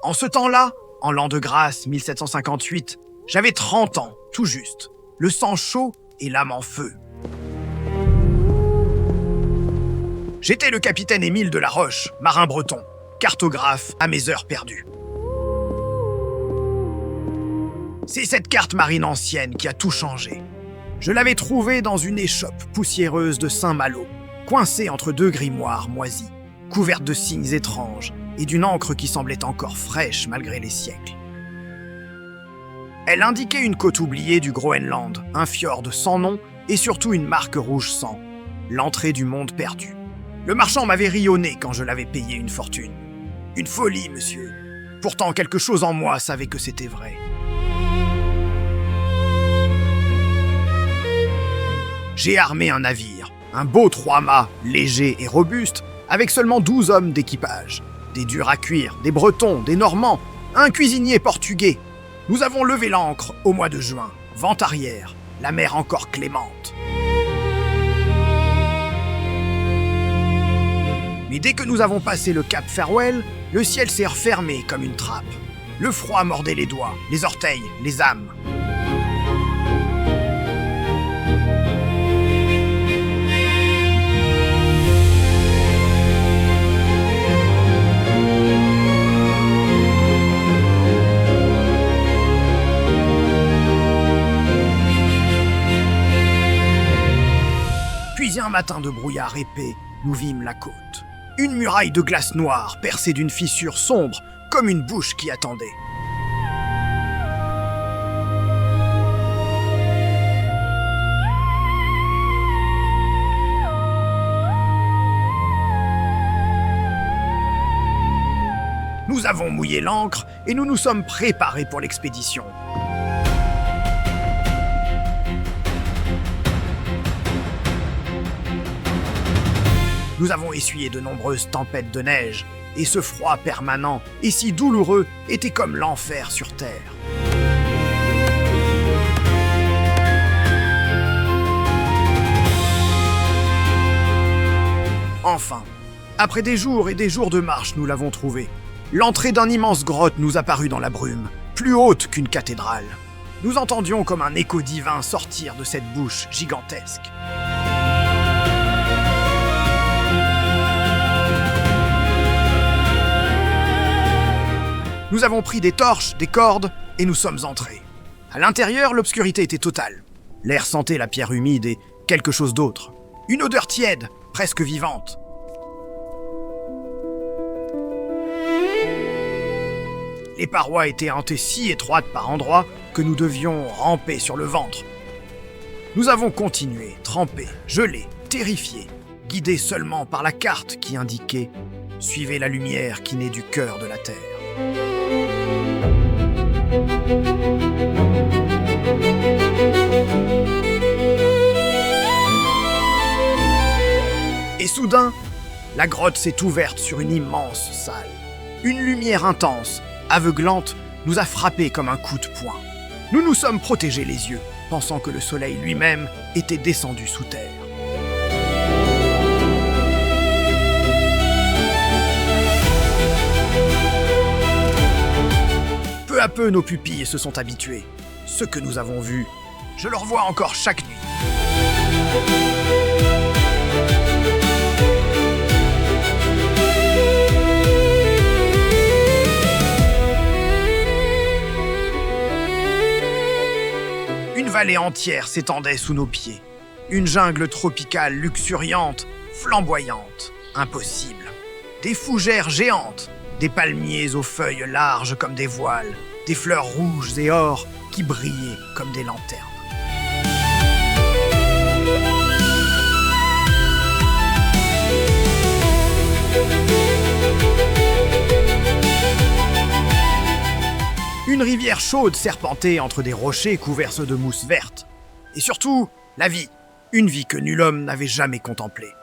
En ce temps-là, en l'an de grâce 1758, j'avais 30 ans, tout juste, le sang chaud et l'âme en feu. J'étais le capitaine Émile de la Roche, marin breton, cartographe à mes heures perdues. C'est cette carte marine ancienne qui a tout changé. Je l'avais trouvée dans une échoppe poussiéreuse de Saint-Malo, coincée entre deux grimoires moisis, couverte de signes étranges et d'une encre qui semblait encore fraîche malgré les siècles. Elle indiquait une côte oubliée du Groenland, un fjord sans nom et surtout une marque rouge sang, l'entrée du monde perdu. Le marchand m'avait ri au nez quand je l'avais payé une fortune. Une folie, monsieur. Pourtant, quelque chose en moi savait que c'était vrai. J'ai armé un navire, un beau 3-mâts, léger et robuste, avec seulement 12 hommes d'équipage. Des durs à cuire, des Bretons, des Normands, un cuisinier portugais. Nous avons levé l'ancre au mois de juin, vent arrière, la mer encore clémente. Mais dès que nous avons passé le cap Farewell, le ciel s'est refermé comme une trappe. Le froid mordait les doigts, les orteils, les âmes. Puis un matin de brouillard épais, nous vîmes la côte. Une muraille de glace noire percée d'une fissure sombre comme une bouche qui attendait. Nous avons mouillé l'ancre et nous nous sommes préparés pour l'expédition. Nous avons essuyé de nombreuses tempêtes de neige, et ce froid permanent et si douloureux était comme l'enfer sur terre. Enfin, après des jours et des jours de marche, nous l'avons trouvé. L'entrée d'une immense grotte nous apparut dans la brume, plus haute qu'une cathédrale. Nous entendions comme un écho divin sortir de cette bouche gigantesque. Nous avons pris des torches, des cordes, et nous sommes entrés. À l'intérieur, l'obscurité était totale. L'air sentait la pierre humide et quelque chose d'autre. Une odeur tiède, presque vivante. Les parois étaient hantées si étroites par endroits que nous devions ramper sur le ventre. Nous avons continué, trempés, gelés, terrifiés, guidés seulement par la carte qui indiquait « Suivez la lumière qui naît du cœur de la terre ». Et soudain, la grotte s'est ouverte sur une immense salle. Une lumière intense, aveuglante, nous a frappés comme un coup de poing. Nous nous sommes protégés les yeux, pensant que le soleil lui-même était descendu sous terre. Peu à peu, nos pupilles se sont habituées. Ce que nous avons vu, je le revois encore chaque nuit. Une vallée entière s'étendait sous nos pieds. Une jungle tropicale luxuriante, flamboyante, impossible. Des fougères géantes, des palmiers aux feuilles larges comme des voiles, des fleurs rouges et or qui brillaient comme des lanternes. Une rivière chaude serpentait entre des rochers couverts de mousse verte. Et surtout, la vie, une vie que nul homme n'avait jamais contemplée.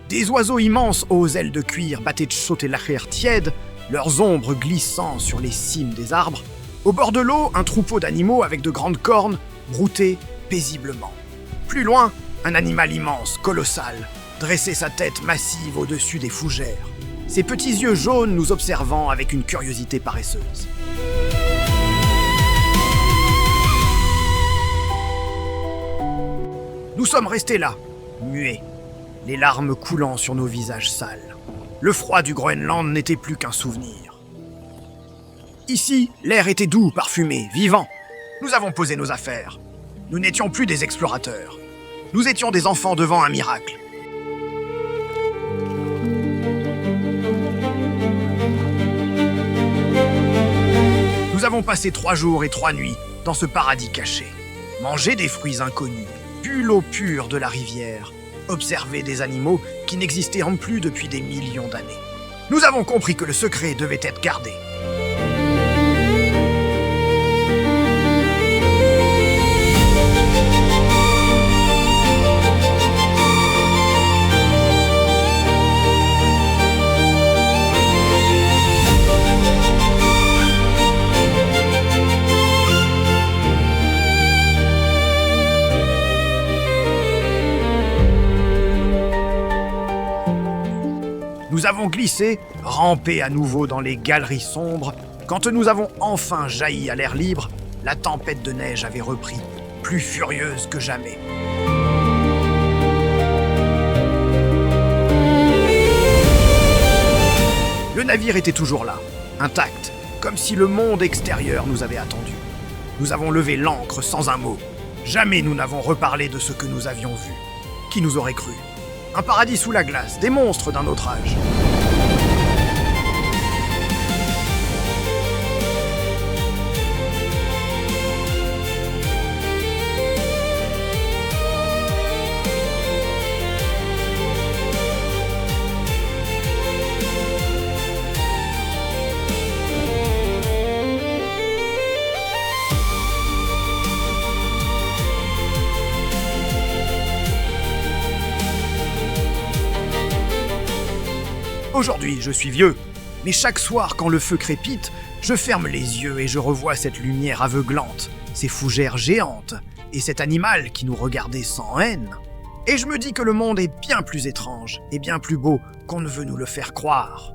Des oiseaux immenses aux ailes de cuir battaient de chaudes et l'air tiède, leurs ombres glissant sur les cimes des arbres. Au bord de l'eau, un troupeau d'animaux avec de grandes cornes broutait paisiblement. Plus loin, un animal immense, colossal, dressait sa tête massive au-dessus des fougères, ses petits yeux jaunes nous observant avec une curiosité paresseuse. Nous sommes restés là, muets, les larmes coulant sur nos visages sales. Le froid du Groenland n'était plus qu'un souvenir. Ici, l'air était doux, parfumé, vivant. Nous avons posé nos affaires. Nous n'étions plus des explorateurs. Nous étions des enfants devant un miracle. Nous avons passé 3 jours et 3 nuits dans ce paradis caché. Mangé des fruits inconnus, bu l'eau pure de la rivière, observé des animaux qui n'existaient plus depuis des millions d'années. Nous avons compris que le secret devait être gardé. Nous avons glissé, rampé à nouveau dans les galeries sombres. Quand nous avons enfin jailli à l'air libre, la tempête de neige avait repris, plus furieuse que jamais. Le navire était toujours là, intact, comme si le monde extérieur nous avait attendus. Nous avons levé l'ancre sans un mot. Jamais nous n'avons reparlé de ce que nous avions vu. Qui nous aurait cru ? Un paradis sous la glace, des monstres d'un autre âge. Aujourd'hui, je suis vieux, mais chaque soir, quand le feu crépite, je ferme les yeux et je revois cette lumière aveuglante, ces fougères géantes, et cet animal qui nous regardait sans haine. Et je me dis que le monde est bien plus étrange et bien plus beau qu'on ne veut nous le faire croire.